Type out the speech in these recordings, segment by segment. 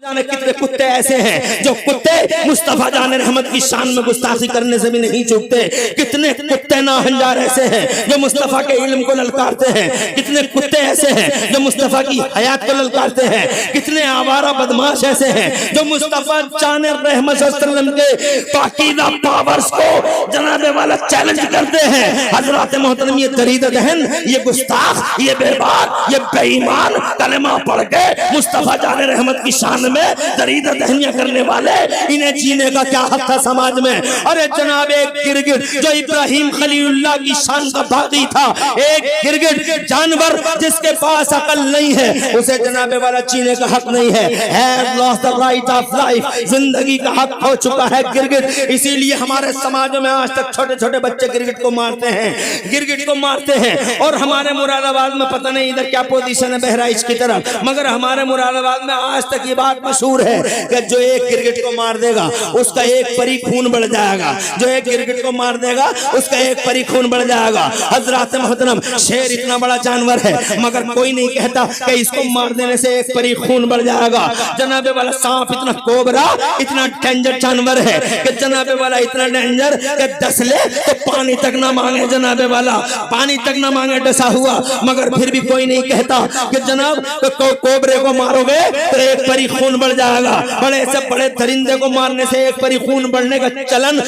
जाने कितने कुत्ते ऐसे हैं जो कुत्ते मुस्तफा जान रहमत की शान में गुस्ताखी करने से भी नहीं चूकते। कितने कुत्ते नाहंजार ऐसे हैं जो मुस्तफा के इल्म को ललकारते हैं। कितने कुत्ते ऐसे हैं जो मुस्तफा की हयात को ललकारते हैं। कितने आवारा बदमाश ऐसे हैं जो मुस्तफा जान रहमत सल्लल्लाहु अलैहि वसल्लम के पाकीज़ा पावर्स को जनाबे वाला चैलेंज करते हैं। हजरत मोहतरम ये दरीद दहन, ये गुस्ताख, ये बेबाक, ये बेईमान कलमा पढ़ के मुस्तफा जान रहमत की शान में दरीद दहनियां करने वाले, इन्हें जीने का क्या हक था समाज में। अरे जनाब एक गिरगिट जो इब्राहिम खलीलुल्लाह की शान का बागी था, एक गिरगिट जानवर जिसके पास अकल नहीं है, उसे जनाबे वाला जीने का हक नहीं है। Has lost the right of life, जिंदगी का हक हो चुका है गिरगिट। इसीलिए हमारे समाज में आज तक छोटे छोटे बच्चे गिरगिट को मारते हैं, गिरगिट को मारते हैं। और हमारे मुरादाबाद में पता नहीं इधर क्या पोजीशन है बहराइच की तरफ, मगर हमारे मुरादाबाद में आज तक ये बात मशहूर है कि जो एक गिरगिट को मार देगा उसका एक परी खून बढ़ जाएगा। जो एक गिरगिट को मार देगा उसका एक परी खून बढ़ जाएगा। हजरत मोहतरम शेर इतना बड़ा जानवर है मगर कोई नहीं कहता कि इसको मार देने से एक परी खून बढ़ जाएगा। जनाबे वाला सांप इतना कोबरा, इतना डेंजर जानवर है कि जनाबे वाला इतना डेंजर कि डस ले तो पानी तक ना मांगे। जनाबे वाला पानी तक ना मांगे डसा हुआ, मगर फिर भी कोई नहीं कहता कि जनाब कोबरे को मारोगे तो एक परी खून बढ़ जाएगा। बड़े से बड़े दरिंदे को मारने से एक परी खून बढ़ने का चलन,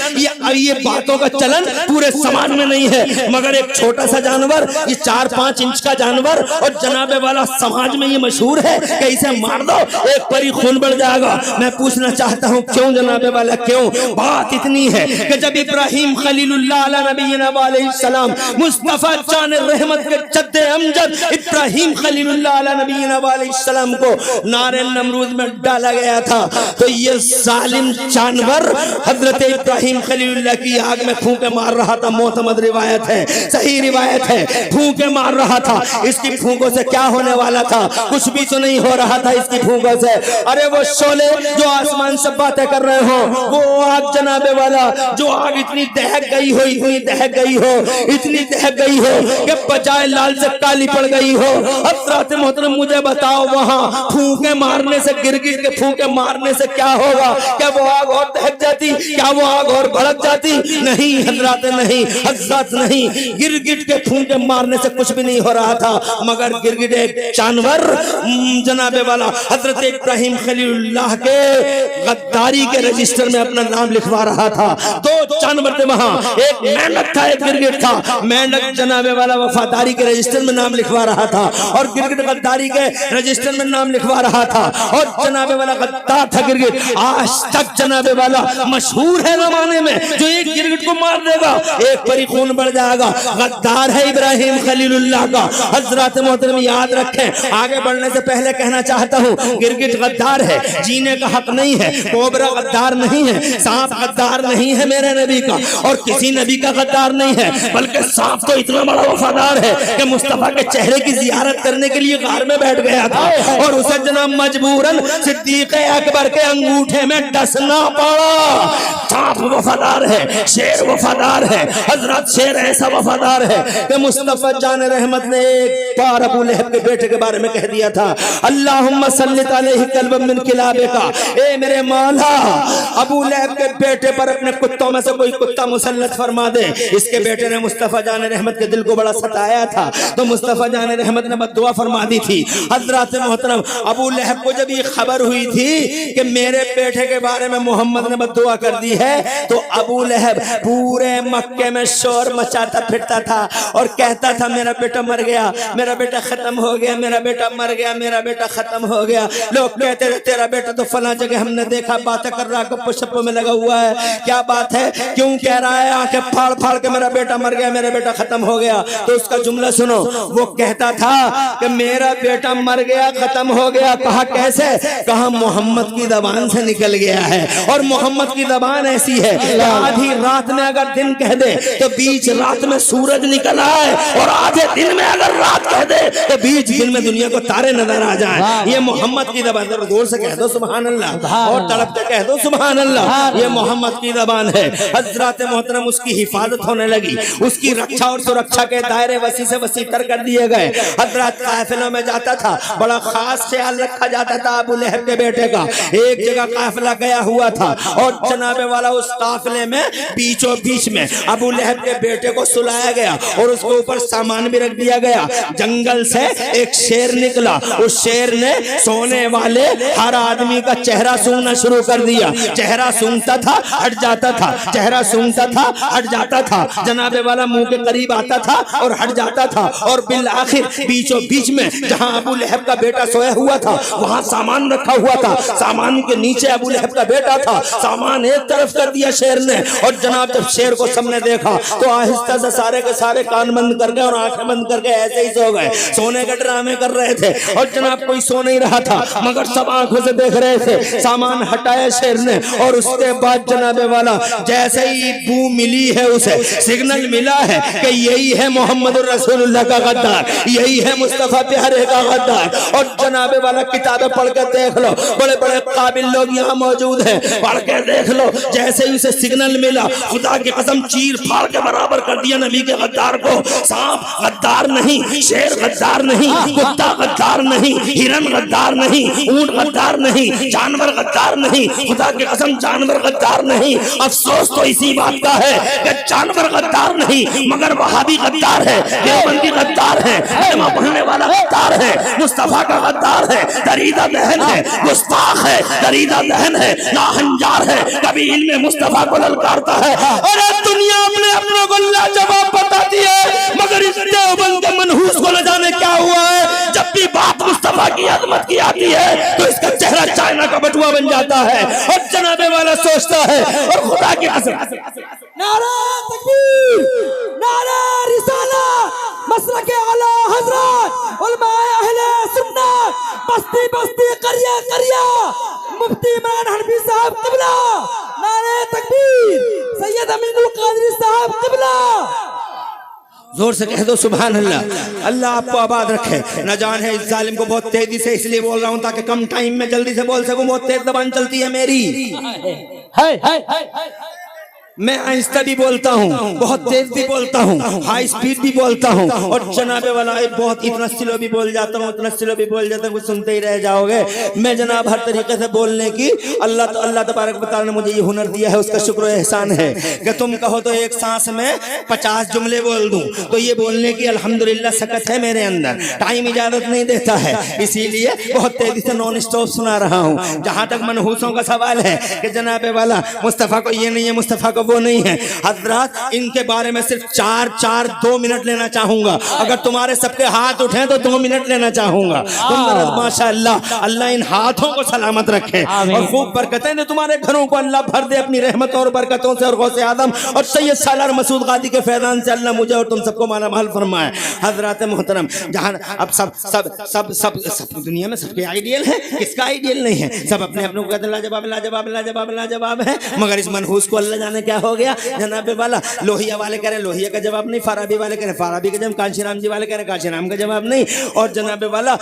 ये बातों का चलन पूरे समाज में नहीं है। मगर एक छोटा सा जानवर, ये 4-5 इंच का जानवर, और जनाबे वाला समाज में ये मशहूर है कि इसे मार दो एक परी खून बढ़ जाएगा। मैं पूछना चाहता हूँ क्यों जनाबे वाला, क्यों? बात इतनी है कि जब इब्राहिम खलीलुल्लाह अला नबीना अलैहिस्सलाम मुस्तफा जान रहमत के जद्दे अमजद इब्राहिम खलीलुल्लाह अला नबीना अलैहिस्सलाम को नारे नमरूद में डाला गया था, तो ये जालिम जानवर हजरत इब्राहिम खलीलुल्लाह की आग में फूंके मार रहा था। मोतमद रिवायत है, सही रिवायत है, फूंके मार रहा था। इसकी फूंकों से क्या होने वाला था? कुछ भी तो नहीं हो रहा था इसकी फूंकों से। अरे वो शोले जो आसमान से बातें कर रहे हो, वो आग जनाबे वाला, जो आग इतनी दहक गई हो, इतनी दहक गई हो, इतनी दहक गई हो कि बजाय लाल से काली पड़ गई हो। हजरत मोहतरम मुझे बताओ, वहां फूंके मारने से, गिरगिट के फूंके मारने से क्या होगा? क्या वो आग और दहक जाती? क्या वो आग और भड़क जाती? नहीं हजरत, नहीं हजरत, नहीं। गिरगिट के फूंके मारने से कुछ भी नहीं हो रहा था, मगर गिरगिट एक जानवर जनाबे वाला हजरत इब्राहिम खलीलुल्लाह के गद्दारी के रजिस्टर में अपना नाम लिखवा रहा था। 2 जानवर थे वहां, एक मेंढक था, एक गिरगिट था। मेंढक जनाबे वाला वफादारी के रजिस्टर में नाम लिखवा रहा था और गिरगिट गद्दारी के रजिस्टर में नाम लिखवा रहा था। और जनाबे वाला गद्दार था गिरगिट। आज तक जनाबे वाला मशहूर है जमाने में, जो एक गिरगिट को मार देगा एक परी खून बढ़ जाएगा। गद्दार है इब्राहिम खलीलुल्लाह का। हजरत मोहतरम याद रखें। आगे बढ़ने से पहले कहना चाहता हूँ, गिरगिट गद्दार है, जीने का हक नहीं है। कोबरा गद्दार नहीं है, सांप गद्दार नहीं है मेरे नबी का, और किसी नबी का गद्दार नहीं है। बल्कि सांप तो इतना बड़ा वफादार है कि मुस्तफा के चेहरे की जियारत करने के लिए गार में बैठ गया था और उसे जनाब मजबूरन सिद्दीक़ अकबर के अंगूठे में डसना पड़ा। सांप वफादार है, शेर वफादार है। हजरत शेर ऐसा वफादार है कि मुस्तफा जान रहमत ने एक बार अबू लहब के बेटे के बारे में कह दिया था, अल्लाहुम्मा सल्लित अलैहि कल्बम मिन किलाबिका, ए मेरे मौला अबू लहब के बेटे पर अपने कुत्तों में से कोई कुत्ता मुसल्लत फरमा दे। इसके बेटे ने मुस्तफा जान रहमत के दिल को बड़ा सताया था, तो मुस्तफा जान रहमत ने बद्दुआ फरमा दी थी। हजरत मोहतरम अबू लहब को जब ये खबर हुई थी कि मेरे बेटे के बारे में मोहम्मद ने बद्दुआ कर दी है, तो अबू लहब पूरे मक्के में शोर मचाता फिरता था और कहता था, मेरा बेटा मर गया, मेरा बेटा खत्म हो गया, मेरा बेटा मर गया, मेरा बेटा खत्म हो गया। लोग कहते थे तेरा बेटा तो फला जगह हमने देखा, बातें कर रहा, गप्पो शप्पो में लगा हुआ है, क्या बात है, क्यों कह रहा है आंखें फाड़ फाड़ के मेरा बेटा मर गया, मेरा बेटा खत्म हो गया? तो उसका जुमला सुनो। वो कहता था कि मेरा बेटा मर गया, खत्म हो गया। कहा कैसे? कहा मोहम्मद की जबान से निकल गया है, और मोहम्मद की जबान ऐसी है, आधी रात में अगर दिन कह दे तो बीच रात में सूरज निकल आए, और आधे दिन में अगर रात कह दे तो बीच दिन में दुनिया को तारे नजर आ जाए। ये मोहम्मद की ज़बान है। जोर से कह दो सुभान अल्लाह, और तड़प के कह दो सुभान अल्लाह। ये मोहम्मद की ज़बान है। हज़रात मोहतरम उसकी हिफाजत होने लगी, उसकी रक्षा और सुरक्षा के दायरे वसी से वसी तर कर दिए गए। हज़रत काफिलों में जाता था, बड़ा खास ख्याल रखा जाता था अबू लहब के बेटे का। एक जगह काफिला गया हुआ था और जनाबे वाला उस काफिले में बीचों बीच में अबू लहब के बेटे को सुलाया गया और उसके ऊपर सामान भी रख दिया गया। जंगल से एक शेर निकला, उस शेर ने सोने वाले हर आदमी का चेहरा सूंघना शुरू कर दिया। चेहरा सूंघता था, हट जाता था, चेहरा सूंघता था, हट जाता था, जनाबे वाला मुंह के करीब आता था और हट जाता था, और बिल आखिर बीचों बीच में जहां अबू लहब का बेटा सोया हुआ था वहां सामान रखा हुआ था, सामान के नीचे अबू लहब का बेटा था। सामान एक तरफ कर दिया शेर ने, और जनाब जब शेर को सबने देखा तो आहिस्ता से सारे के सारे कान बंद कर गए और आंखें बंद करके ऐसे ही सो गए। सोने के ड्रामे कर रहे थे और जनाब कोई सो नहीं रहा था, मगर सब आंखों से देख रहे थे। सामान हटाया शेर ने, और उसके बाद जनाबे वाला जैसे ही बू मिली है, उसे सिग्नल मिला है कि यही है मोहम्मद रसूलुल्लाह का गद्दार, यही है मुस्तफा प्यारे का गद्दार। और जनाबे वाला किताबें पढ़ के देख लो, बड़े बड़े काबिल लोग यहाँ मौजूद हैं, पढ़ के देख लो। जैसे ही उसे सिग्नल मिला, खुदा की कसम चीर फाड़ के बराबर कर दिया नबी के गद्दार को। सांप गद्दार नहीं, शेर गद्दार नहीं, कुत्ता गद्दार नहीं, हिरन गद्दार नहीं, ऊंट गद्दार नहीं, जानवर गद्दार नहीं, खुदा की कसम जानवर गद्दार नहीं। अफसोस तो इसी बात का है कि जानवर गद्दार नहीं, मगर वहाबी गद्दार है, देवबंदी गद्दार है, कलमा पढ़ने वाला गद्दार है, मुस्तफा का गद्दार है, दरीदा दहन है, गुस्ताख है, दरीदा दहन है, नाहंजार है, कभी इल्मे मुस्तफा को ललकारता है। अरे दुनिया अपने अपनों को लाजवाब बताती है, मगर इस देवबंद के मनहूस को न जाने क्या हुआ है। जब भी बात मुस्तफा की अजमत की आती है तो इसका चेहरा चाइना का बटुआ बन जाता है, और जनाबे वाला सोचता है और खुदा की कसम नारा तकबीर, नारा रिसाला, मसलक आला हजरत, उलमाए अहले सुन्नत, बस्ती बस्ती करिया करिया, मुफ्ती इमरान हनफी साहब क़िबला, नारे तकबीर, सैयद अमीनुल कादरी साहब क़िबला। जोर से कह दो सुभान अल्लाह। अल्लाह आपको आबाद रखे। न जाने इस जालिम को बहुत तेजी से इसलिए बोल रहा हूँ ताकि कम टाइम में जल्दी से बोल सकूं, बहुत तेज जबान चलती है मेरी। मैं आहिस्ता भी बोलता हूँ, बहुत तेज भी बोलता हूँ, हाई स्पीड भी बोलता हूँ, और जनाबे वाला बहुत इतना स्लो भी बोल जाता हूँ, इतना स्लो भी बोल जाता हूँ, कुछ सुनते ही रह जाओगे। मैं जनाब हर तरीके से बोलने की अल्लाह तबारक व तआला ने मुझे ये हुनर दिया है, उसका शुक्र एहसान है कि तुम कहो तो एक सांस में 50 जुमले बोल दूं, तो ये बोलने की अल्हम्दुलिल्लाह सकत है मेरे अंदर। टाइम इजाजत नहीं देता है, इसीलिए बहुत तेजी से नॉन स्टॉप सुना रहा हूँ। जहां तक मनहूसों का सवाल है कि जनाबे वाला मुस्तफा को ये नहीं है, मुस्तफा को वो नहीं है, हजरत इनके बारे में सिर्फ 2 मिनट लेना चाहूंगा। अगर तुम्हारे सबके हाथ उठे तो 2 मिनट लेना चाहूंगा। माशाअल्लाह, अल्लाह इन हाथों को सलामत रखे और खूब बरकतें दे तुम्हारे घरों को, अल्लाह भर दे अपनी रहमत और बरकतों से, और गौसे आदम और सैयद सालार मसूद गादी के फैजान से अल्लाह मुझे और तुम सबको माला माल फरमाए। हजरत मोहतरम, जहां अब सब सब सब सब सब दुनिया में सबके आइडियल है, किसका आइडियल नहीं है? सब अपने अपनों को कहते हैं लाजवाब लाजवाब लाजवाब लाजवाब है, मगर इस मनहूस को अल्लाह जाने क्या हो गया। जनाबे वाला लोहिया वाले कह रहे लोहिया का जवाब नहीं, फाराबी वाले कह रहे फाराबी का जवाब, कांशीराम जी वाले कह रहे कांशीराम का जवाब नहीं, और जनाबे वाला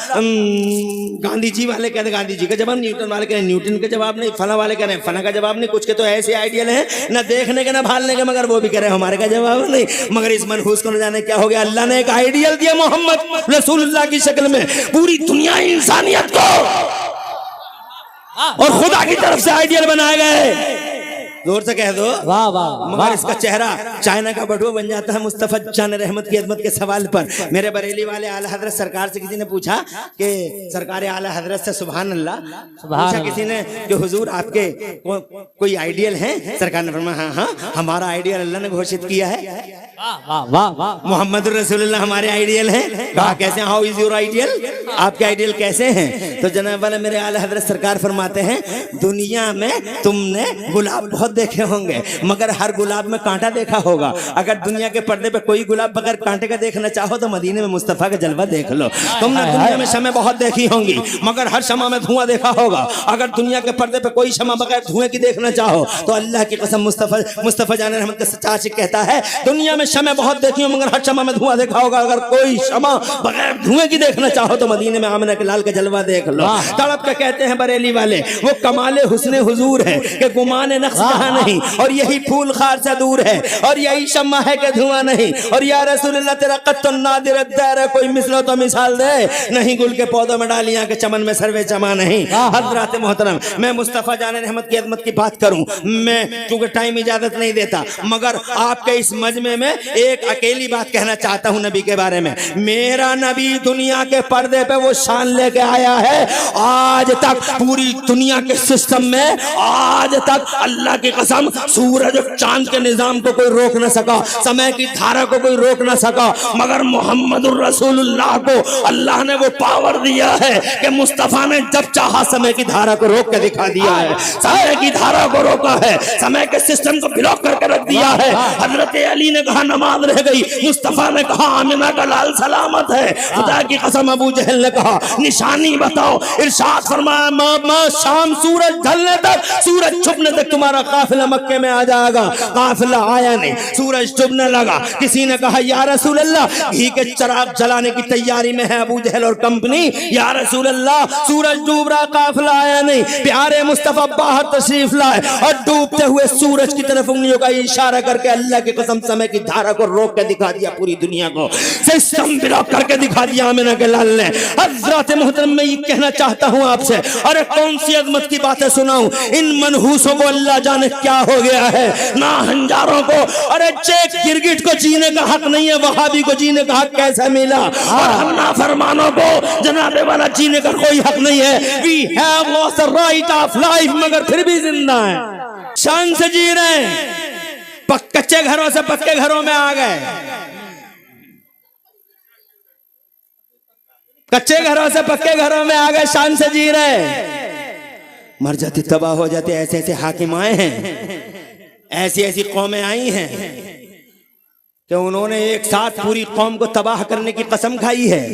गांधी जी वाले कह रहे गांधी जी का जवाब, न्यूटन वाले कह रहे न्यूटन का जवाब नहीं, फला वाले कह रहे फला का जवाब नहीं। कुछ के तो ऐसे आइडियल हैं ना देखने के ना भालने के, मगर वो भी कह रहे हमारे का जवाब नहीं। मगर इस मनहूस को न जाने क्या हो गया, अल्लाह ने एक आइडियल दिया मोहम्मद रसूलुल्लाह की शक्ल में पूरी दुनिया इंसानियत को, और खुदा की तरफ से आइडियल बनाए गए। जोर से कह दो वाह वाह। मगर इसका चेहरा चाइना का बटुआ बन जाता है मुस्तफा जान रहमत की अजमत के सवाल पर। मेरे बरेली वाले आला हजरत सरकार से किसी ने पूछा कि सरकार आला हजरत से सुभान अल्लाह, पूछा किसी ने कि हुजूर आपके कोई आइडियल है? सरकार ने फरमाया हाँ हाँ, हमारा आइडियल अल्लाह ने घोषित किया है। वाह वाह वाह। मोहम्मद रसूलुल्लाह हमारे आइडियल हैं। कहा कैसे, हाउ इज योर आइडियल, आपके आइडियल कैसे हैं? तो जनाब वाला मेरे आला हजरत सरकार फरमाते हैं, दुनिया में तुमने गुलाब बहुत देखे होंगे मगर हर गुलाब में कांटा देखा होगा। अगर दुनिया के पर्दे पे कोई गुलाब बगैर कांटे का देखना चाहो तो मदीने में मुस्तफा का जलवा देख लो। तुमने दुनिया में शमे बहुत देखी होंगी मगर हर शमा में धुआं देखा होगा। अगर दुनिया के पर्दे पे कोई शमा बगैर धुएं की देखना चाहो तो अल्लाह की कसम मुस्तफा जान रहमत का सच्चा आशिक कहता है, दुनिया में शमे बहुत देखी हो मगर हर शमा में धुआं देखा होगा। अगर कोई शमा बगैर धुएं की देखना चाहो तो मदीने में आमिना के लाल का जलवा देख लो। तड़प के कहते हैं बरेली वाले, वो कमाले हुस्ने हुजूर है कि गुमाने नक्श जहां नहीं, और यही फूल खार से दूर है, और यही शम्मा है कि धुआं नहीं, और या रसूलुल्लाह तेरा कत्तुन नादिर दार, कोई मिसलो तो मिसाल दे नहीं, गुल के पौधों में डालियां के चमन में सर्वे चमा नहीं। हजरत मोहतरम, मैं मुस्तफा जान रहमत की अजमत की बात करूं, मैं चूंकि टाइम इजाजत नहीं देता मगर आपके इस मजमे में एक अकेली बात कहना चाहता हूं नबी के बारे में। मेरा नबी दुनिया के पर्दे पे वो शान लेके आया है, आज तक पूरी दुनिया के सिस्टम में आज तक अल्लाह की कसम सूरज और चांद के निजाम को कोई रोक न सका, समय की धारा को कोई रोक न सका, मगर मोहम्मदुर रसूलुल्लाह को अल्लाह ने वो पावर दिया है कि मुस्तफा ने जब चाहा समय की धारा को रोक के दिखा दिया है, समय की धारा को रोका है, समय के सिस्टम को ब्लॉक करके रख दिया है। हजरत अली ने कहा नमाज रह गई, मुस्तफा ने कहा आमिना का लाल सलामत है। खुदा की कसम अबू जहल ने कहा निशानी बताओ, इरशाद फरमाया मां शाम सूरज ढलने तक, सूरज छुपने तक तुम्हारा काफिला मक्के में आ जाएगा। काफिला आया नहीं, सूरज छुपने लगा। किसी ने कहा या रसूल अल्लाह घी के चिराग जलाने की तैयारी में है अबू जहल और कंपनी, या रसूल अल्लाह सूरज डूब रहा, काफिला आया नहीं। प्यारे मुस्तफा बाहर तशरीफ लाए और डूबते हुए सूरज की तरफ उंगलियों का इशारा करके अल्लाह की कसम समय की धारा को रोक के दिखा दिया पूरी दुनिया को, सिस्टम ब्लॉक करके दिखा दिया आमिना के लाल ने। हजरत मोहतरम, मैं ये कहना चाहता हूं आपसे, अरे कौन सी अजमत की बातें सुनाऊं, इन मनहूसों को अल्लाह जाने क्या हो गया है, ना हंजारों को। अरे चेक गिरगिट को जीने का हक नहीं है, वहाबी को जीने का हक कैसे मिला, और हम नाफरमानों को जनाबे वाला जीने का कोई हक नहीं है। We have lost the right of life, मगर फिर भी जिंदा है, शान से जी रहे हैं। कच्चे घरों से पक्के घरों में आ गए, कच्चे घरों से पक्के घरों में आ गए, शान से जी रहे। मर जाती, तबाह हो जाते, ऐसे ऐसे हाकिम आए हैं, ऐसी ऐसी कौमें आई हैं कि उन्होंने एक साथ पूरी कौम को तबाह करने की कसम खाई है।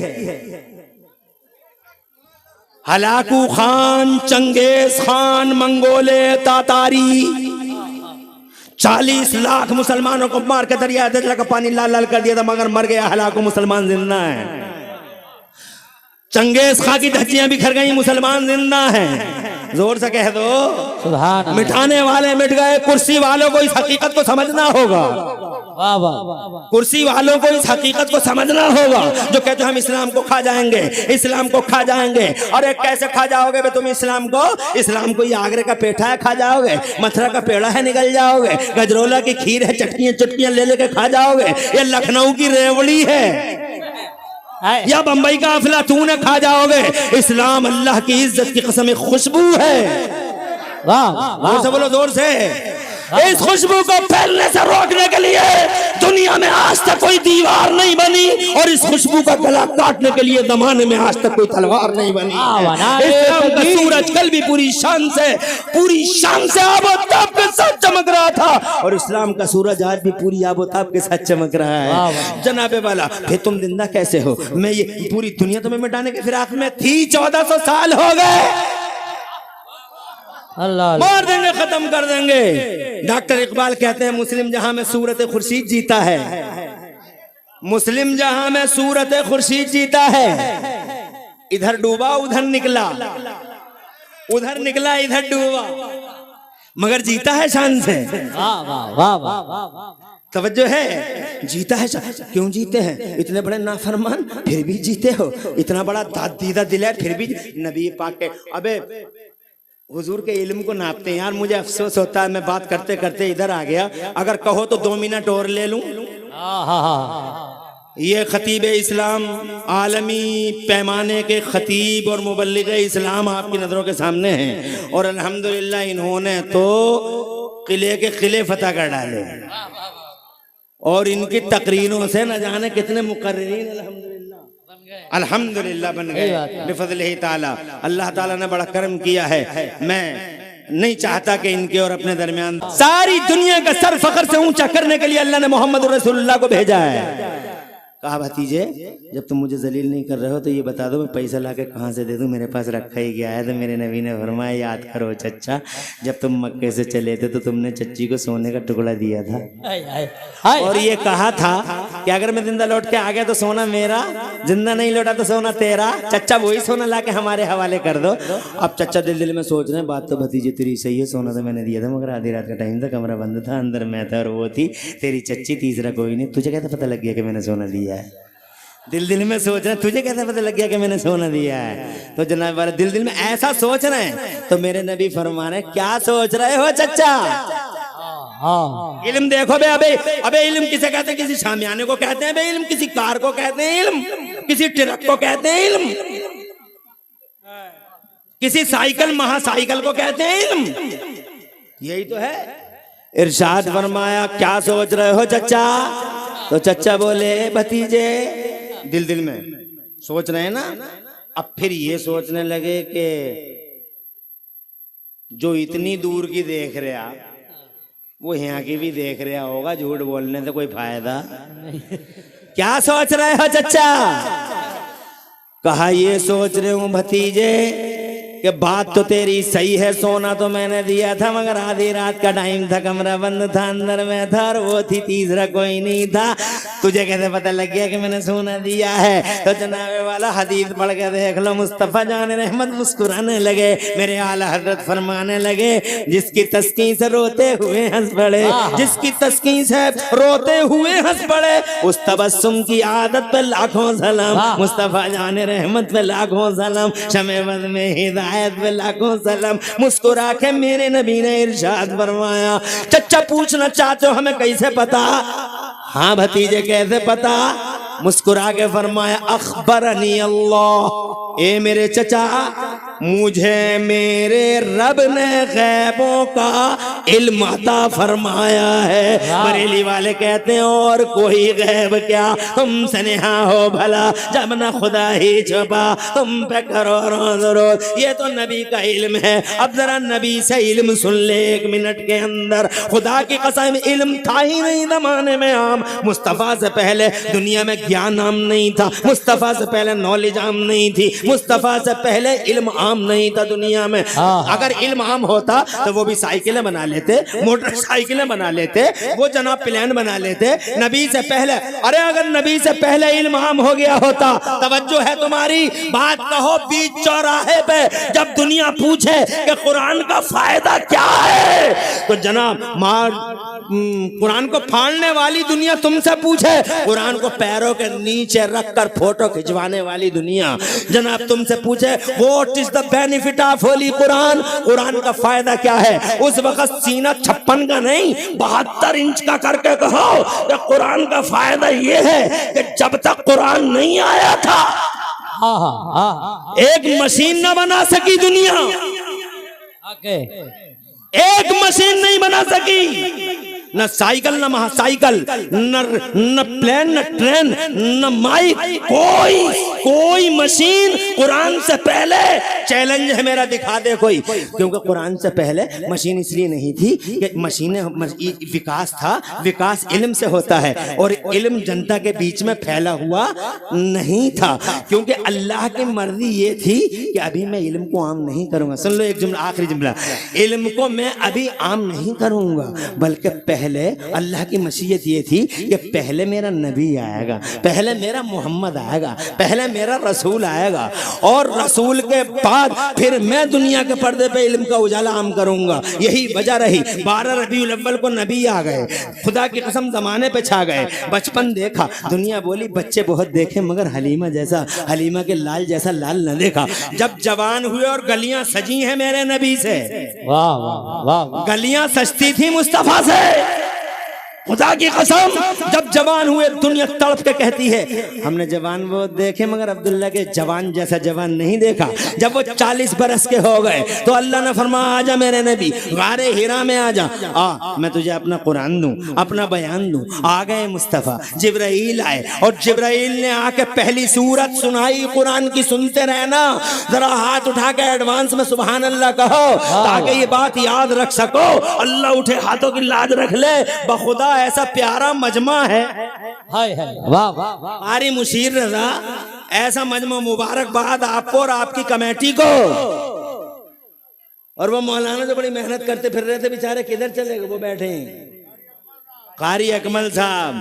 Hulagu Khan, Genghis Khan, मंगोले, तातारी 40 lakh मुसलमानों को मार के दरिया दजला का पानी लाल लाल कर दिया था, मगर मर गया। हलाकू मुसलमान जिंदा है। चंगेज खां की धज्जियां बिखर गई, मुसलमान जिंदा हैं। जोर से कह दो सुभान अल्लाह। मिटाने वाले मिट गए, कुर्सी वालों को इस हकीकत को समझना होगा। वाह वाह, कुर्सी वालों को इस हकीकत को समझना होगा, जो कहते हम इस्लाम को खा जाएंगे, इस्लाम को खा जाएंगे। अरे कैसे खा जाओगे बे तुम इस्लाम को? इस्लाम को ये आगरे का पेठा है खा जाओगे, मथुरा का पेड़ा है निकल जाओगे, गजरोला की खीर है चटकियां चुटकियां ले लेके खा जाओगे, ये लखनऊ की रेवड़ी है या बंबई का अफलातून खा जाओगे। इस्लाम अल्लाह की इज्जत की कसम खुशबू है। वाह, जोर से बोलो, जोर से। इस खुशबू को फैलने से रोकने के लिए दुनिया में आज तक कोई दीवार नहीं बनी, और इस खुशबू का गला काटने के लिए जमाने में आज तक कोई तलवार नहीं बनी। इस्लाम का सूरज कल भी पूरी शान से आबोताब के साथ चमक रहा था, और इस्लाम का सूरज आज भी पूरी आबोताब के साथ चमक रहा है। जनाबे वाला, फिर तुम जिंदा कैसे हो? मैं ये पूरी दुनिया तुम्हें मिटाने के फिराक में थी, 1400 साल हो गए, अल्लाह मार देंगे, खत्म कर देंगे। डॉक्टर इकबाल कहते हैं मुस्लिम जहां में सूरत खुर्शीद जीता है, मुस्लिम जहां में सूरत खुर्शीद जीता है। इधर डूबा उधर निकला, उधर निकला इधर डूबा, मगर जीता है शान से। वाह वाह वाह वाह, तवज्जो है, जीता है। क्यों जीते हैं? इतने बड़े नाफरमान फिर भी जीते हो, इतना बड़ा दादीदा दिल है फिर भी नबी पाक के। अबे हुजूर के इल्म को नापते हैं यार, मुझे अफसोस होता है मैं बात करते करते इधर आ गया। अगर कहो तो 2 मिनट और ले लूं। ये खतीब इस्लाम, आलमी पैमाने के खतीब और मुबल्लिग इस्लाम आपकी नजरों के सामने हैं, और अल्हम्दुलिल्लाह इन्होंने तो किले के किले फतह कर डाले। और इनकी तकरीरों से न जाने कितने मुकर्रिरीन अल्हम्दुलिल्लाह बन गए बिफज़लिही ताला। अल्लाह ताला ने बड़ा करम किया है। मैं नहीं चाहता कि इनके और अपने दरमियान सारी दुनिया का सर फखर से ऊंचा करने के लिए अल्लाह ने मोहम्मद रसूलुल्लाह को भेजा है। कहा भतीजे जब तुम मुझे जलील नहीं कर रहे हो तो ये बता दो मैं पैसा लाके कहाँ से दे दूं, मेरे पास रखा ही गया है। तो मेरे नबी ने फरमाया याद करो चच्चा, जब तुम मक्के से चले थे तो तुमने चच्ची को सोने का टुकड़ा दिया था और ये कहा था कि अगर मैं जिंदा लौट के आ गया तो सोना मेरा, जिंदा नहीं लौटा तो सोना तेरा। चच्चा वही सोना लाके हमारे हवाले कर दो। अब चच्चा दिल दिल में सोच रहे हैं बात तो भतीजे तेरी सही है, सोना तो मैंने दिया था मगर आधी रात का टाइम था, कमरा बंद था, अंदर मैं था और वो थी तेरी चच्ची, तीसरा कोई नहीं। तुझे कैसे पता लग गया कि मैंने सोना दिया है? दिल दिल में सोच रहे हैं तुझे कैसे पता लग गया कि मैंने सोना दिया है? तो जनाब वाले दिल दिल में ऐसा सोच रहे हैं तो मेरे नबी फरमा रहे क्या सोच रहे हो चच्चा? इल्म देखो बे। अबे इल्म किसे कहते हैं? किसी शामियाने को कहते हैं बे इल्म, किसी कार को कहते हैं इल्म, किसी ट्रक को कहते हैं इल्म, किसी साइकिल महासाइकिल को कहते हैं इल्म। यही तो है। इरशाद फरमाया क्या सोच रहे हो चच्चा? तो चच्चा बोले भतीजे दिल दिल में सोच रहे हैं ना। अब फिर ये सोचने लगे कि जो इतनी दूर की देख रहा वो यहाँ की भी देख रहा होगा, झूठ बोलने से कोई फायदा। क्या सोच रहे हो चच्चा? कहा ये सोच रहे हूं भतीजे कि बात तो तेरी सही है, सोना तो मैंने दिया था मगर आधी रात का टाइम था, कमरा बंद था, अंदर में था और वो थी, तीसरा कोई नहीं था। तुझे कैसे पता लग गया कि मैंने सोना दिया है? तो जनाबे वाला हदीस पढ़ के देख लो। मुस्तफा जान रहमत मुस्कुराने लगे, मेरे आला हजरत फरमाने लगे जिसकी तस्कीन से रोते हुए हंस पड़े, जिसकी तस्कीन से रोते हुए हंस पड़े उस तबस्सुम की आदत पे लाखों सलाम। मुस्तफा जान रहमत पे लाखों सलाम, शमे बद में हिदायत पे लाखों सलाम। मुस्कुरा के मेरे नबी ने इरशाद फरमाया चच्चा पूछना चाहते हो हमें कैसे पता? हाँ भतीजे कैसे पता? मुस्कुरा के फरमाया अखबरनी अल्लाह, ए मेरे चचा मुझे मेरे रब ने गैबों का इल्म अता फरमाया है। बरेली वाले कहते हैं और कोई गैब क्या, तुमसे नेहा हो भला जब न खुदा ही छुपा, तुम पे करो रोज रोज, ये तो नबी का इल्म है। अब जरा नबी से इल्म सुन ले 1 मिनट के अंदर। खुदा की कसम इल्म था ही नहीं जमाने में आम। मुस्तफा से पहले दुनिया में ज्ञान आम नहीं था, मुस्तफा से पहले नॉलेज आम नहीं थी, मुस्तफा से पहले इल्म आम नहीं था दुनिया में। अगर इल्म आम होता तो वो भी साइकिलें बना लेते, मोटरसाइकिलें बना लेते, वो जनाब प्लेन बना लेते नबी से पहले। अरे अगर नबी से पहले इल्म आम हो गया होता, तवज्जो है तुम्हारी बात कहो बीच चौराहे पे जब दुनिया पूछे कि कुरान का फायदा क्या है तो जनाब कुरान को फाड़ने वाली दुनिया तुमसे पूछे, कुरान को पैरों के नीचे रखकर फोटो खिंचवाने वाली दुनिया जनाब तुमसे पूछे what is the benefit of Holi Quran, Quran का फायदा क्या है, उस वक्त सीना 56 का नहीं 72 इंच का करके कहो कि कुरान का फायदा ये है कि जब तक कुरान नहीं आया था एक मशीन न बना सकी दुनिया, एक मशीन नहीं बना सकी, न साइकिल न महासाइकिल न प्लेन न ट्रेन न माइक, कोई मशीन कुरान से पहले। चैलेंज है मेरा, दिखा दे कोई, क्योंकि कुरान से पहले मशीन इसलिए नहीं थी कि मशीनें विकास था, विकास इल्म से होता है और इल्म जनता के बीच में फैला हुआ नहीं था, क्योंकि अल्लाह की मर्जी ये थी कि अभी मैं इल्म को आम नहीं करूंगा। सुन लो एक जुमला, आखिरी जुमला, इल्म को मैं अभी आम नहीं करूंगा, बल्कि पहले अल्लाह की मशीयत ये थी कि पहले मेरा नबी आएगा, पहले मेरा मोहम्मद आएगा, पहले मेरा रसूल आएगा और रसूल के बाद फिर मैं दुनिया के पर्दे पे इल्म का उजाला आम करूंगा। यही वजह रही 12 रबीउल अव्वल को नबी आ गए, खुदा की कसम जमाने पे छा गए। बचपन देखा, दुनिया बोली बच्चे बहुत देखे मगर हलीमा के लाल जैसा लाल न देखा। जब जवान हुए और गलियां सजी हैं मेरे नबी से, वाह वाह वाह, गलियां सजती थी मुस्तफा से, खुदा की कसम, जब जवान हुए दुनिया तड़प के कहती है हमने जवान वो देखे मगर अब्दुल्ला के जवान जैसा जवान नहीं देखा। जब वो 40 बरस के हो गए तो अल्लाह ने फरमाया आजा मेरे नबी, गारे हिरा में आजा, मैं तुझे अपना कुरान दूं, अपना बयान दूं। आ गए मुस्तफ़ा, जिब्राइल आए और जिब्राइल ने आके पहली सूरत सुनाई कुरान की। सुनते रहना, जरा हाथ उठा के एडवांस में सुभान अल्लाह कहो ताकि ये बात याद रख सको। अल्लाह उठे हाथों की लाज रख ले, बखुदा ऐसा प्यारा मजमा है। हाय हाय वाह वाह वाह। आरी मुशीर रजा, ऐसा मजमा, मुबारकबाद आपको और आपकी कमेटी को। और वो मौलाना जो बड़ी मेहनत करते फिर रहे थे बेचारे, किधर चले गए? वो बैठे कारी अकमल साहब,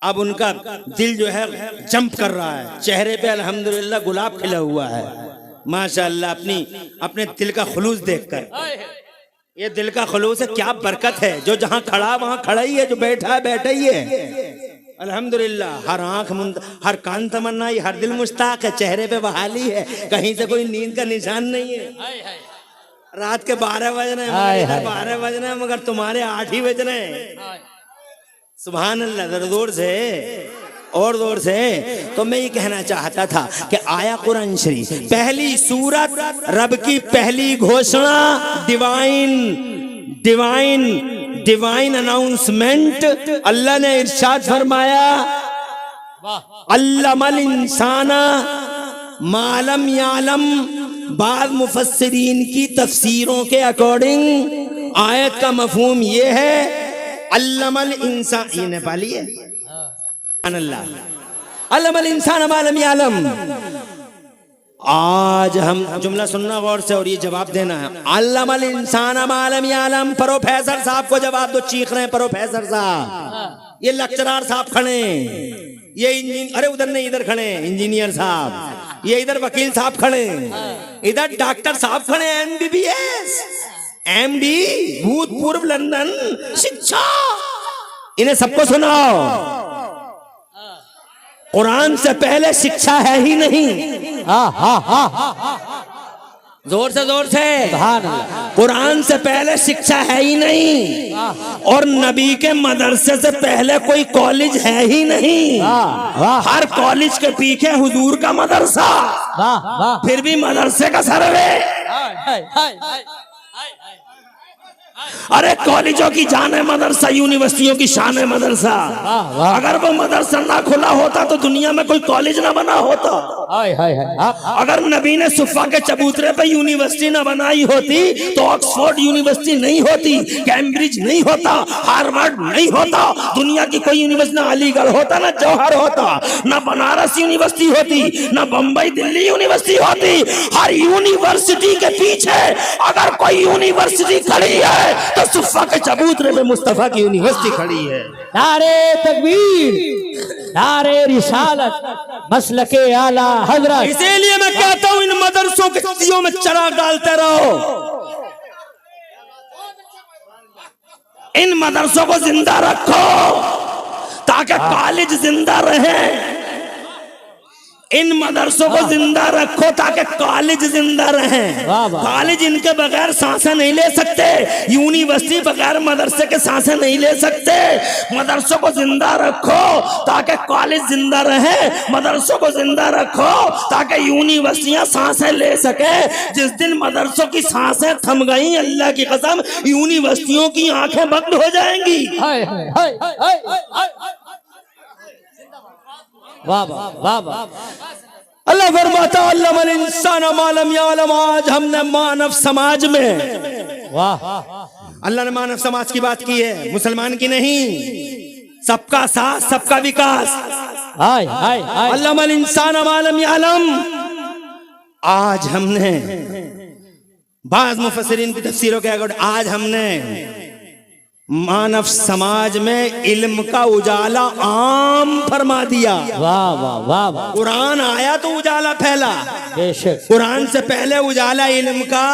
अब उनका दिल जो है जंप कर रहा है, चेहरे पे अल्हम्दुलिल्लाह गुलाब खिला हुआ है माशाअल्लाह। अपने दिल का खुलूस देखकर, ये दिल का खुलूस है, क्या बरकत है। जो जहां खड़ा वहां खड़ा ही है, जो बैठा है बैठा ही है अल्हम्दुलिल्लाह। हर आंख हर कान तमन्नाई, हर दिल मुश्ताक है, चेहरे पे बहाली है, कहीं से कोई नींद का निशान नहीं है। रात के 12 बज रहे हैं, 12 बज रहे हैं मगर तुम्हारे 8 ही बज रहे हैं। सुभान अल्लाह। जोर से और जोर से। तो मैं ये कहना चाहता था कि आया कुरान शरीफ, पहली सूरत, रब की पहली घोषणा, डिवाइन अनाउंसमेंट। अल्लाह ने इरशाद फरमाया अल्लमल इंसाना मालम यालम। बाद मुफस्सिरीन की तफसीरों के अकॉर्डिंग आयत का मफहूम ये है अल्लमल इंसान, ये नेपाली है, अल्लमल इंसान मालम यालम। आज हम जुमला सुनना गौर से और ये जवाब देना है। अल्लमल इंसान मालम यालम। प्रोफेसर साहब को जवाब दो, चीख रहे हैं प्रोफेसर साहब। ये लेक्चरर साहब खड़े, ये इंजीनियर, अरे उधर नहीं इधर खड़े इंजीनियर साहब, ये इधर वकील साहब खड़े, इधर डॉक्टर साहब खड़े, MBBS MD भूतपूर्व लंदन शिक्षा। इन्हें सबको सुनाओ, कुरान से पहले शिक्षा है ही नहीं। जोर से कुरान से पहले शिक्षा है ही नहीं, और नबी के मदरसे से पहले कोई कॉलेज है ही नहीं। हर कॉलेज के पीछे हुजूर का मदरसा, फिर भी मदरसे का सर्वे। अरे कॉलेजों की जान है मदरसा, यूनिवर्सिटियों की शान है मदरसा। अगर वो मदरसा ना खुला होता तो दुनिया में कोई कॉलेज ना बना होता। अगर नबी ने सुफा के चबूतरे पे यूनिवर्सिटी ना बनाई होती तो ऑक्सफोर्ड यूनिवर्सिटी नहीं होती, कैम्ब्रिज नहीं होता, हार्वर्ड नहीं होता, दुनिया की कोई यूनिवर्सिटी ना अलीगढ़ होता, ना जौहर होता, ना बनारस यूनिवर्सिटी होती, ना बम्बई दिल्ली यूनिवर्सिटी होती। हर यूनिवर्सिटी के पीछे अगर कोई यूनिवर्सिटी खड़ी है तो सुफा के चबूतरे में मुस्तफा की यूनिवर्सिटी खड़ी है। नारे तकबीर, नारे रिसालत, मसलके आला हजरत। इसीलिए मैं कहता हूं इन मदरसों के दियों में चिराग डालते रहो, इन मदरसों को जिंदा रखो ताकि कॉलेज जिंदा रहे। इन मदरसों को जिंदा रखो ताकि कॉलेज जिंदा रहे। कॉलेज इनके बगैर सांसें नहीं ले सकते, यूनिवर्सिटी बगैर मदरसे के सांसें नहीं ले सकते। मदरसों को जिंदा रखो ताकि कॉलेज जिंदा रहे, मदरसों को जिंदा रखो ताकि यूनिवर्सिटियां सांसें ले सके। जिस दिन मदरसों की सांसें थम गई, अल्लाह की कसम यूनिवर्सिटियों की आंखें बंद हो जाएंगी। अल्लाह फरमाता अल्लमल इंसान मालम यालम। आज हमने मानव समाज में, अल्लाह ने मानव समाज की बात की है, मुसलमान की नहीं। सबका साथ, सबका विकास। अल्लमल इंसान मालम यालम। आज हमने बाज़ मुफस्सिरीन की तफसीरों के अगर आज हमने मानव समाज में इल्म का उजाला आम फरमा दिया। वाह वाह वाह वाह। कुरान आया तो उजाला फैला, बेशक। कुरान से पहले उजाला इल्म का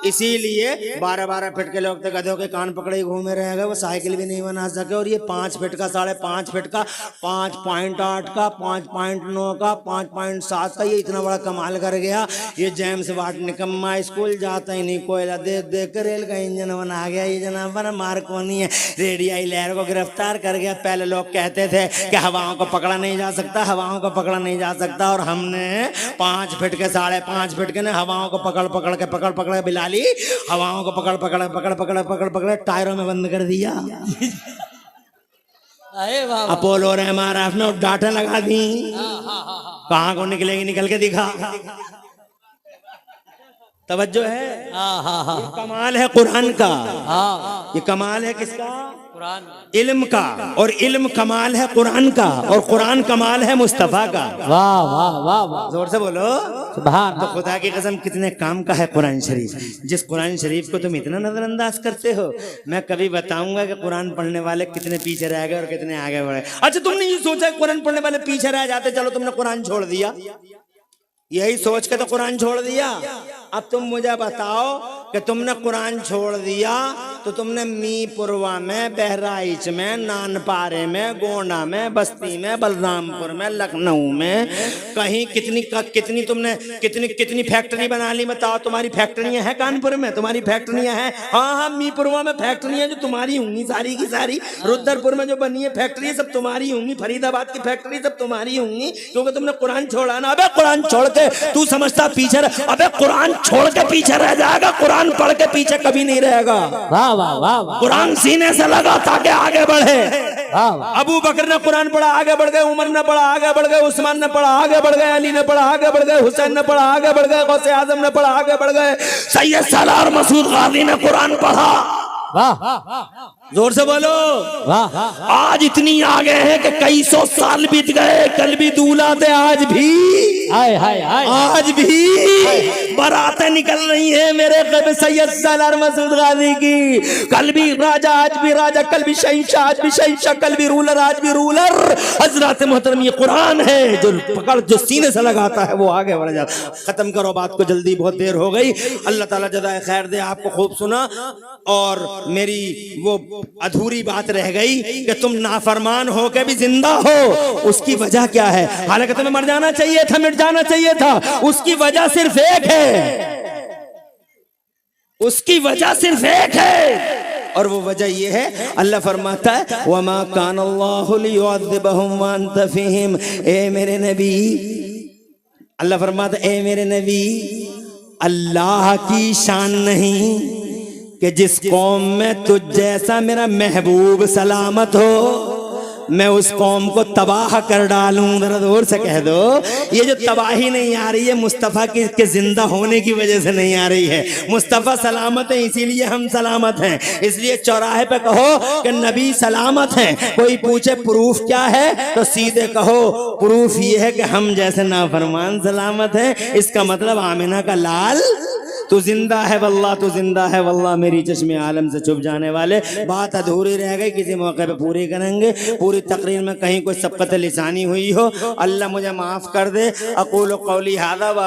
इसीलिए 12-12 फीट के लोग तो गधों के कान पकड़े ही घूमे रह गए, वो साइकिल भी नहीं बना सके। और ये 5 फीट का, 5.5 फीट का, 5.8 का, 5.9 का, 5.7 का, ये इतना बड़ा कमाल कर गया। ये जेम्स वाट निकम्मा स्कूल जाता ही नहीं, कोयला देख देख कर रेल का इंजन बना गया। ये जनाब मार्कोनी है, रेडियाई लहर को गिरफ्तार कर गया। पहले लोग कहते थे कि हवाओं को पकड़ा नहीं जा सकता, हवाओं को पकड़ा नहीं जा सकता, और हमने 5 फीट के, 5.5 फीट के ने हवाओं को पकड़ पकड़ के बिलाली हवाओं को पकड़ टायरों में बंद कर दिया। अरे वाह अपोलो और एमआरएफ में डाटा लगा दी। कहाँ को निकलेगी, निकल के दिखा। तवज्जो है। ये कमाल है कुरान का। ये कमाल है किसका? कुरान, इल्म का। और इल्म कमाल है कुरान का, और कुरान कमाल है मुस्तफा का। वाह वाह वाह वाह, जोर से बोलो सुभान। तो खुदा की कसम कितने काम का है कुरान शरीफ। जिस कुरान शरीफ को तुम इतना नजरअंदाज करते हो, मैं कभी बताऊंगा कि कुरान पढ़ने वाले कितने पीछे रह गए और कितने आगे बढ़े। अच्छा, तुमने ये सोचा कुरान पढ़ने वाले पीछे रह जाते, चलो तुमने कुरान छोड़ दिया, यही सोच के तो कुरान छोड़ दिया। अब तुम मुझे बताओ कि तुमने कुरान छोड़ दिया तो तुमने मीरपुरवा में, बहराइच में, नानपारे में, गोंडा में, बस्ती में, बलरामपुर में, लखनऊ में, कहीं कितनी तुमने कितनी फैक्ट्री बना ली। बताओ, तुम्हारी फैक्ट्रियां हैं कानपुर में? तुम्हारी फैक्ट्रियां हैं? हाँ, मीरपुरवा में फैक्ट्रियां जो तुम्हारी होंगी सारी की सारी। रुद्रपुर में जो बनी है फैक्ट्री सब तुम्हारी होंगी। फरीदाबाद की फैक्ट्री सब तुम्हारी होंगी, क्योंकि तुमने कुरान छोड़ा ना। अबे कुरान छोड़ के तू समझता पीछे अबे कुरान छोड़ के पीछे रह जाएगा, कुरान पढ़ के पीछे कभी नहीं रहेगा। वाह वाह वाह, कुरान सीने से लगा ताकि आगे बढ़े। अबू बकर ने कुरान पढ़ा, आगे बढ़ गए। उमर ने पढ़ा, आगे बढ़ गए। उस्मान ने पढ़ा, आगे बढ़ गए। अली ने पढ़ा, आगे बढ़ गए। हुसैन ने पढ़ा, आगे बढ़ गए। गौसे आजम ने पढ़ा, आगे बढ़ गए। सैयद सालार मसूद गाजी ने कुरान पढ़ा। वाह, जोर से बोलो वाह। आज इतनी आगे है कि कई 100 साल बीत गए, कल भी दूल्हा थे, आज भी आज भी बारातें निकल रही हैं मेरे कब सैयद सालार मसूद गाजी की। कल भी राजा, आज भी राजा, कल भी शहंशाह, आज भी शहंशाह, कल भी रूलर, आज भी रूलर। हजरत मोहतरम, ये कुरान है जो पकड़, जो सीने से लगाता है वो आगे बढ़ जाता। खत्म करो बात को जल्दी, बहुत देर हो गई। अल्लाह ताला जज़ाए खैर दे। आपको खूब सुना, और मेरी वो अधूरी बात रह गई कि तुम नाफरमान हो के भी जिंदा हो। उसकी वजह क्या है? हालांकि तुम्हें मर जाना चाहिए था, मिट जाना चाहिए था। उसकी वजह सिर्फ एक है, उसकी वजह सिर्फ एक है, और वो वजह ये है, अल्लाह फरमाता है वमा कान अल्लाहु लियुअज़्ज़िबहुम व अंत फ़ीहिम। ए मेरे नबी, अल्लाह फरमाता है ए मेरे नबी, अल्लाह की शान नहीं कि जिस कौम में तुझ जैसा मेरा महबूब सलामत हो, मैं उस कौम को तबाह कर डालूं। जरा जोर से कह दो, ये जो तबाही नहीं आ रही है मुस्तफ़ा के जिंदा होने की वजह से नहीं आ रही है। मुस्तफ़ा सलामत है, इसीलिए हम सलामत हैं। इसलिए चौराहे पे कहो कि नबी सलामत हैं। कोई पूछे प्रूफ क्या है, तो सीधे कहो प्रूफ ये है कि हम जैसे नाफरमान सलामत हैं। इसका मतलब आमिना का लाल तू जिंदा है वल्लाह, तू जिंदा है वल्लाह। मेरी चश्मे आलम से छुप जाने वाले, बात अधूरी रह गई, किसी मौके पे पूरी करेंगे। पूरी तकरीर में कहीं कोई सबकत लिसानी हुई हो, अल्लाह मुझे माफ कर दे। अक़ूलु क़ौली हाज़ा व